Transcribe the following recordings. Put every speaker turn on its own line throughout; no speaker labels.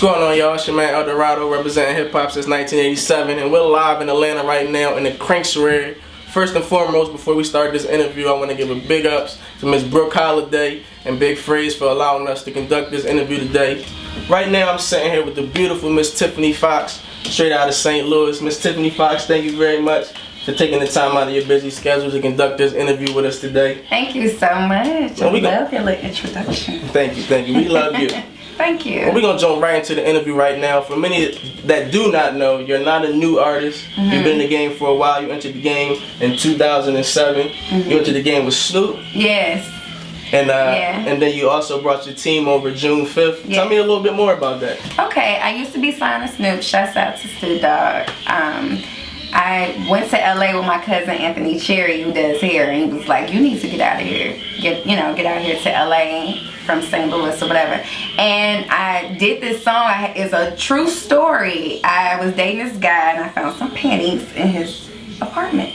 What's going on, y'all? It's your man Eldorado, representing hip-hop since 1987, and we're live in Atlanta right now in the Cranksurary. First and foremost, before we start this interview, I want to give a big ups to Miss Brooke Holiday and Big Freeze for allowing us to conduct this interview today. Right now, I'm sitting here with the beautiful Miss Tiffany Foxx, straight out of St. Louis. Miss Tiffany Foxx, thank you very much for taking the time out of your busy schedule to conduct this interview with us today.
Thank you so much. I love your little introduction.
Thank you. We love you.
Thank you.
Well, we're going to jump right into the interview right now. For many that do not know, you're not a new artist. You've been in the game for a while. You entered the game in 2007. You entered the game with Snoop.
Yes.
And then you also brought your team over June 5th.
Yes.
Tell me a little bit more about that.
Okay, I used to be signed to Snoop. Shouts out to Snoop Dogg. I went to LA with my cousin Anthony Cherry, who does hair, and he was like, "You need to get out of here. Get out here to LA from St. Louis or whatever." And I did this song. It's a true story. I was dating this guy, and I found some panties in his apartment.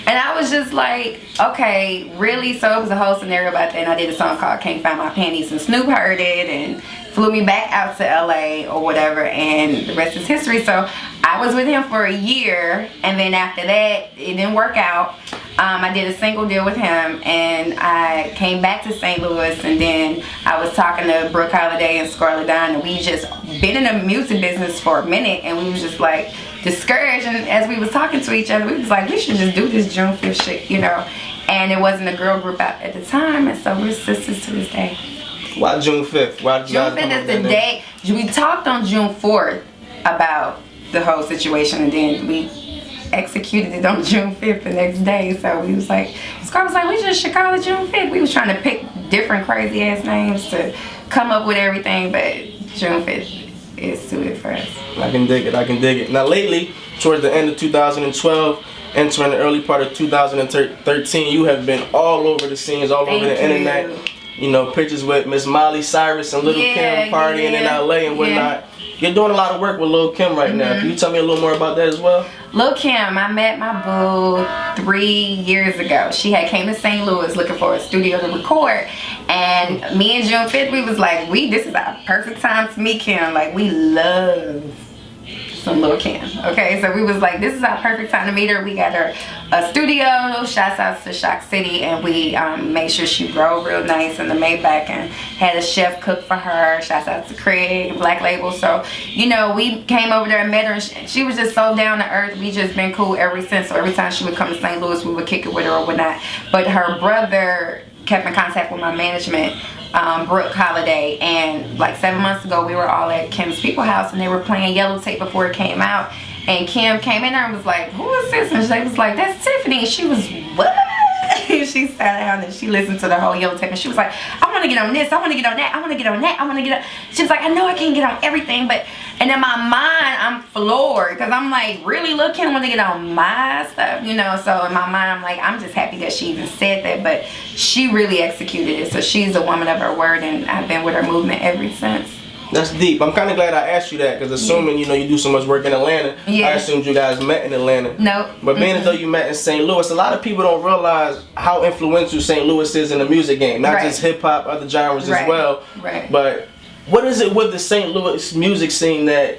And I was just like, okay, really? So it was a whole scenario about that. And I did a song called Can't Find My Panties. And Snoop heard it and flew me back out to LA or whatever. And the rest is history. So I was with him for a year. And then after that, it didn't work out. I did a single deal with him. And I came back to St. Louis. And then I was talking to Brooke Holiday and Scarlett Dawn. And we just been in the music business for a minute. And we was just like discouraged, and as we was talking to each other, we was like, we should just do this June 5th shit, you know. And it wasn't a girl group out at the time, and so we're sisters to this day.
Why June 5th?
June 5th is the day. We talked on June 4th about the whole situation, and then we executed it on June 5th the next day. So we was like, Scar was like, we just should call it June 5th. We was trying to pick different crazy ass names to come up with everything, but June 5th is suited for us.
I can dig it. Now lately, towards the end of 2012, entering the early part of 2013, you have been all over the scenes, all over the internet. You know, pictures with Miss Miley Cyrus and Lil Kim partying in LA and whatnot. You're doing a lot of work with Lil Kim right now. Can you tell me a little more about that as well?
Lil Kim, I met my boo 3 years ago. She had came to St. Louis looking for a studio to record. And me and June 5th, we was like, this is our perfect time to meet Kim. Like, we love some Lil Kim. Okay, so we was like, this is our perfect time to meet her. We got her a studio. Shouts out to Shock City, and we made sure she drove real nice in the Maybach and had a chef cook for her. Shouts out to Craig, Black Label. So, you know, we came over there and met her, and she was just so down to earth. We just been cool ever since. So every time she would come to St. Louis, we would kick it with her or whatnot. But her brother kept in contact with my management, Brooke Holiday, and like 7 months ago we were all at Kim's People House and they were playing Yellow Tape before it came out, and Kim came in there and was like, who is this? And she was like, that's Tiffany. And she was, what? She sat down and she listened to the whole Yellow Tape and she was like, I want to get on this, I want to get on that, I want to get on that, I want to get on. She was like, I know I can't get on everything, but, and in my mind I'm floored because I'm like, really, Lil Kim want to get on my stuff, you know. So in my mind I'm like, I'm just happy that she even said that, but she really executed it. So she's a woman of her word, and I've been with her movement ever since.
That's deep. I'm kind of glad I asked you that, because assuming, you know, you do so much work in Atlanta, I assumed you guys met in Atlanta.
No.
But being as though you met in St. Louis, a lot of people don't realize how influential St. Louis is in the music game. Not just hip-hop, other genres as well.
Right.
But what is it with the St. Louis music scene that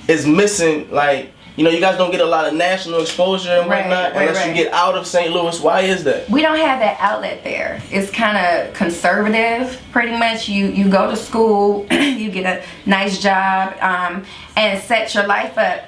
is missing? Like, you know, you guys don't get a lot of national exposure and whatnot unless you get out of St. Louis. Why is that?
We don't have that outlet there. It's kind of conservative, pretty much. You go to school, you get a nice job, and set your life up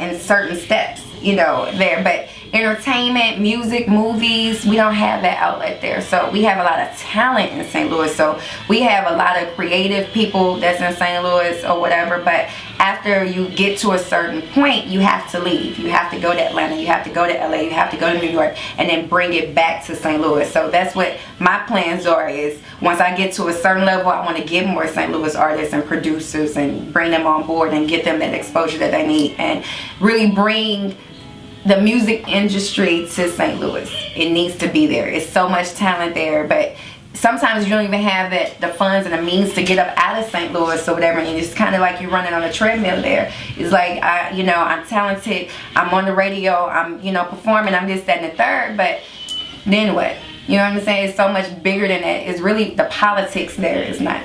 in certain steps, you know, there. But entertainment, music, movies, we don't have that outlet there. So we have a lot of talent in St. Louis. So we have a lot of creative people that's in St. Louis or whatever. But after you get to a certain point, you have to leave. You have to go to Atlanta, you have to go to LA, you have to go to New York, and then bring it back to St. Louis. So that's what my plans are, is once I get to a certain level, I want to get more St. Louis artists and producers and bring them on board and get them that exposure that they need, and really bring the music industry to St. Louis. It needs to be there. It's so much talent there, but sometimes you don't even have the funds and the means to get up out of St. Louis or whatever, and it's kind of like you're running on a treadmill there. It's like, I'm talented, I'm on the radio, I'm, performing, I'm this, that, and the third, but then what? You know what I'm saying? It's so much bigger than that. It's really the politics there is not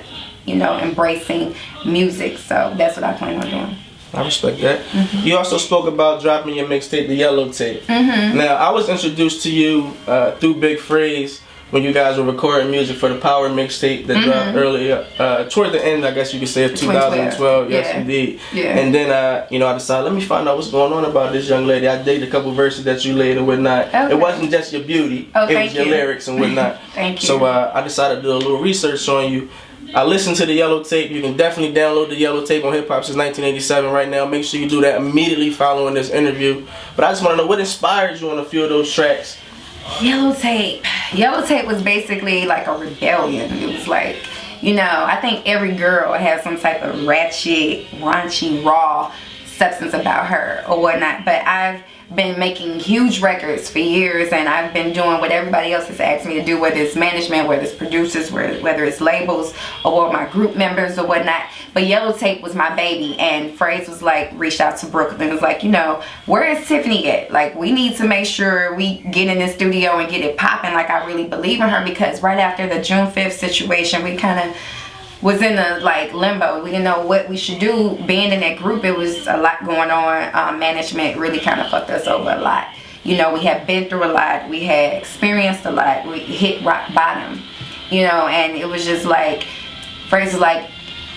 embracing music. So that's what I plan on doing.
I respect that. You also spoke about dropping your mixtape, The Yellow Tape. Now, I was introduced to you through Big Freeze when you guys were recording music for the Power mixtape that dropped earlier, toward the end, I guess you could say, of 2012. Yes, indeed.
Yeah.
And then, I decided, let me find out what's going on about this young lady. I digged a couple verses that you laid and whatnot. Okay. It wasn't just your beauty, it was your lyrics and whatnot.
Thank you.
So I decided to do a little research on you. I listened to The Yellow Tape. You can definitely download The Yellow Tape on Hip Hop Since 1987 right now. Make sure you do that immediately following this interview. But I just want to know what inspired you on a few of those tracks.
Yellow Tape. Yellow Tape was basically like a rebellion. It was like, I think every girl has some type of ratchet, raunchy, raw substance about her or whatnot. But I've been making huge records for years, and I've been doing what everybody else has asked me to do, whether it's management, whether it's producers, whether it's labels, or my group members or whatnot. But Yellow Tape was my baby, and Phrase was like, reached out to Brooklyn, was like, where is Tiffany at? Like, we need to make sure we get in the studio and get it popping. Like, I really believe in her, because right after the June 5th situation, we kind of was in a limbo. We didn't know what we should do. Being in that group, it was a lot going on. Management really kind of fucked us over a lot. We had been through a lot. We had experienced a lot. We hit rock bottom, and it was just like, Phrase was like,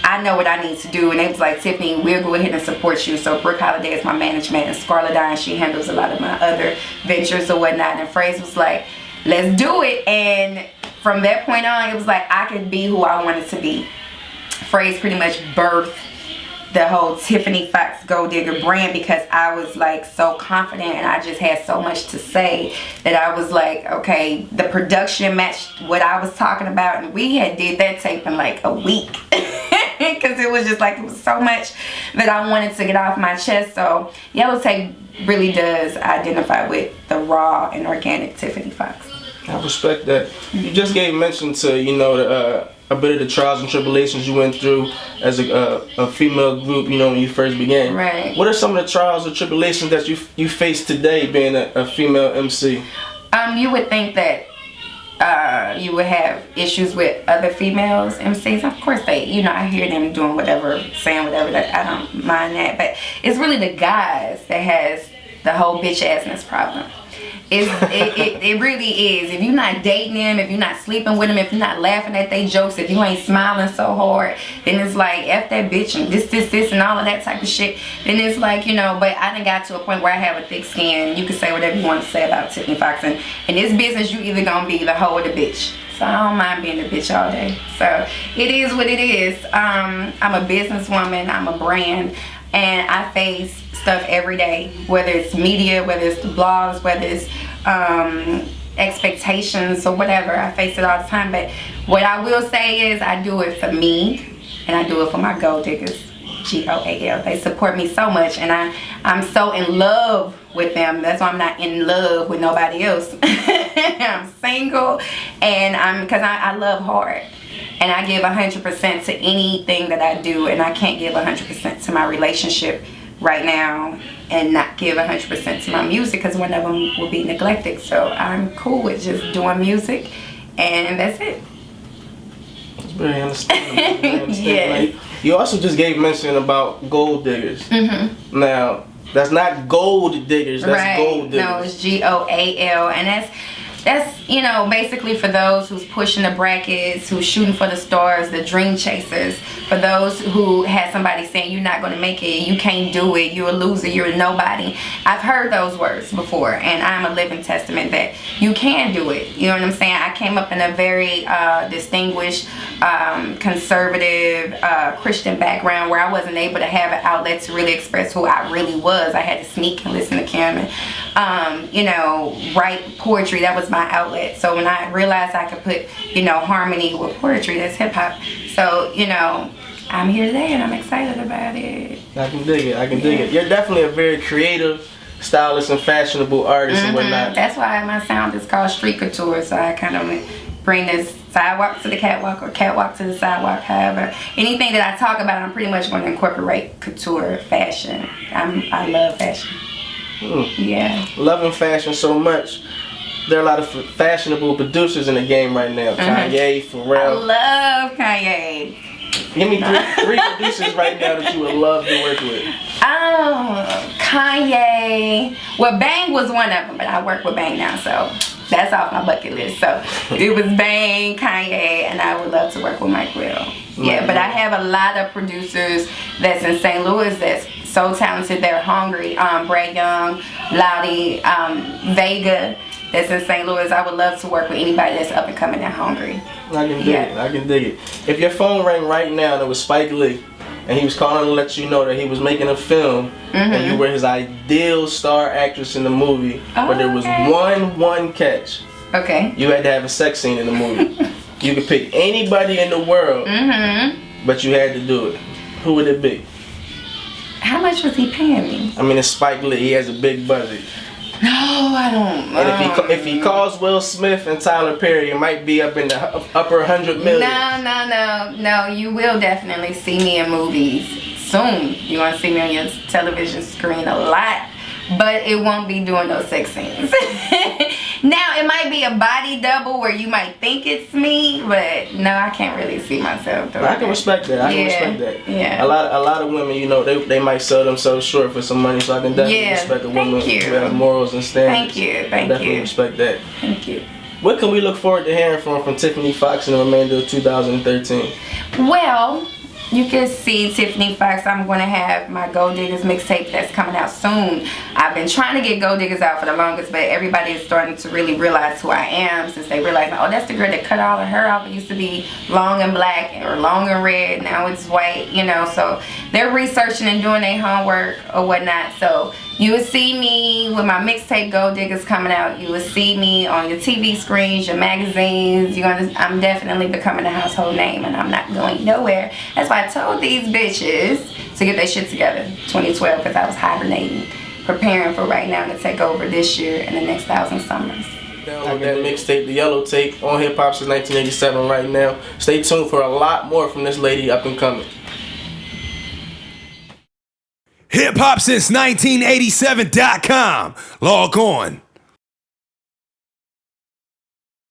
I know what I need to do. And they was like, Tiffany, we'll go ahead and support you. So Brooke Holiday is my management, and Scarlett Dine, she handles a lot of my other ventures or whatnot. And Phrase was like, let's do it. And from that point on, it was like I could be who I wanted to be. Phrase pretty much birthed the whole Tiffany Foxx Goaldigger brand, because I was like so confident and I just had so much to say that I was like, okay, the production matched what I was talking about, and we had did that tape in like a week because it was just like, it was so much that I wanted to get off my chest. So Yellow Tape really does identify with the raw and organic Tiffany Foxx.
I respect that. You just gave mention to, a bit of the trials and tribulations you went through as a female group, when you first began.
Right.
What are some of the trials or tribulations that you face today being a female MC?
You would think that you would have issues with other females MCs. Of course I hear them doing whatever, saying whatever, that I don't mind that. But it's really the guys that has the whole bitch assness problem. It really is. If you're not dating them, if you're not sleeping with them, if you're not laughing at their jokes, if you ain't smiling so hard, then it's like, F that bitch and this and all of that type of shit. Then it's like, but I done got to a point where I have a thick skin. You can say whatever you want to say about Tiffany Foxx. And in this business, you either gonna be the hoe or the bitch. So I don't mind being the bitch all day. So it is what it is. I'm a businesswoman. I'm a brand. And I face stuff every day, whether it's media, whether it's the blogs, whether it's expectations or whatever. I face it all the time. But what I will say is I do it for me, and I do it for my Goaldiggers, Goal. They support me so much, and I'm so in love with them. That's why I'm not in love with nobody else. I'm single, and because I love hard. And I give 100% to anything that I do, and I can't give 100% to my relationship right now and not give 100% to my music, because one of them will be neglected. So I'm cool with just doing music, and that's it.
It's very understandable.
Yes.
You also just gave mention about Goaldiggers. Now, that's not gold diggers, that's
right.
Goaldiggers.
No, it's Goal, and that's basically for those who's pushing the brackets, who's shooting for the stars, the dream chasers. For those who had somebody saying you're not going to make it, you can't do it, you're a loser, you're a nobody. I've heard those words before, and I'm a living testament that you can do it. You know what I'm saying? I came up in a very distinguished, conservative, Christian background where I wasn't able to have an outlet to really express who I really was. I had to sneak and listen to Kim and, write poetry. That was my outlet. So when I realized I could put, harmony with poetry, that's hip hop. So, I'm here today and I'm excited about it.
I can dig it. You're definitely a very creative, stylish, and fashionable artist and whatnot.
That's why my sound is called street couture. So I kind of bring this sidewalk to the catwalk or catwalk to the sidewalk. However, anything that I talk about, I'm pretty much going to incorporate couture, fashion. I love fashion. Yeah.
Loving fashion so much. There are a lot of fashionable producers in the game right now. Kanye, Pharrell.
I love Kanye.
Give me three producers right now that you would love to work with.
Kanye. Well, Bang was one of them, but I work with Bang now, so that's off my bucket list. So it was Bang, Kanye, and I would love to work with Mike Will. Yeah, but I have a lot of producers that's in St. Louis that's so talented. They're hungry. Bray Young, Loudy, Vega. That's in St. Louis. I would love to work with anybody that's up and coming and hungry.
I can dig it. I can dig it. If your phone rang right now and it was Spike Lee, and he was calling to let you know that he was making a film, and you were his ideal star actress in the movie, but there was one catch.
Okay.
You had to have a sex scene in the movie. You could pick anybody in the world, but you had to do it. Who would it be?
How much was he paying me?
I mean, it's Spike Lee. He has a big budget.
No, I don't.
And if he calls Will Smith and Tyler Perry, it might be up in the upper 100 million.
No. You will definitely see me in movies soon. You're gonna see me on your television screen a lot, but it won't be doing those sex scenes. Now it might be a body double where you might think it's me, but no, I can't really see myself doing
I can respect that. I can respect that.
Yeah.
A lot of women, you know, they might sell themselves short for some money, so I can definitely respect a woman who has morals and standards.
Thank you.
Definitely respect that.
Thank you.
What can we look forward to hearing from Tiffany Foxx in the remainder of 2013?
Well, you can see Tiffany Foxx. I'm going to have my Goaldiggers mixtape that's coming out soon. I've been trying to get Goaldiggers out for the longest, but everybody is starting to really realize who I am, since they realize, oh, that's the girl that cut all of her off. It used to be long and black or long and red. Now it's white, you know. So they're researching and doing their homework or whatnot. So you will see me with my mixtape Goaldiggers coming out. You will see me on your TV screens, your magazines. I'm definitely becoming a household name, and I'm not going nowhere. That's why I told these bitches to get their shit together 2012, because I was hibernating, preparing for right now to take over this year and the next 1,000 summers.
Download that mixtape, The Yellow Tape, on Hip Hop since 1987 right now. Stay tuned for a lot more from this lady up and coming.
Hip Hop since 1987.com. Log on.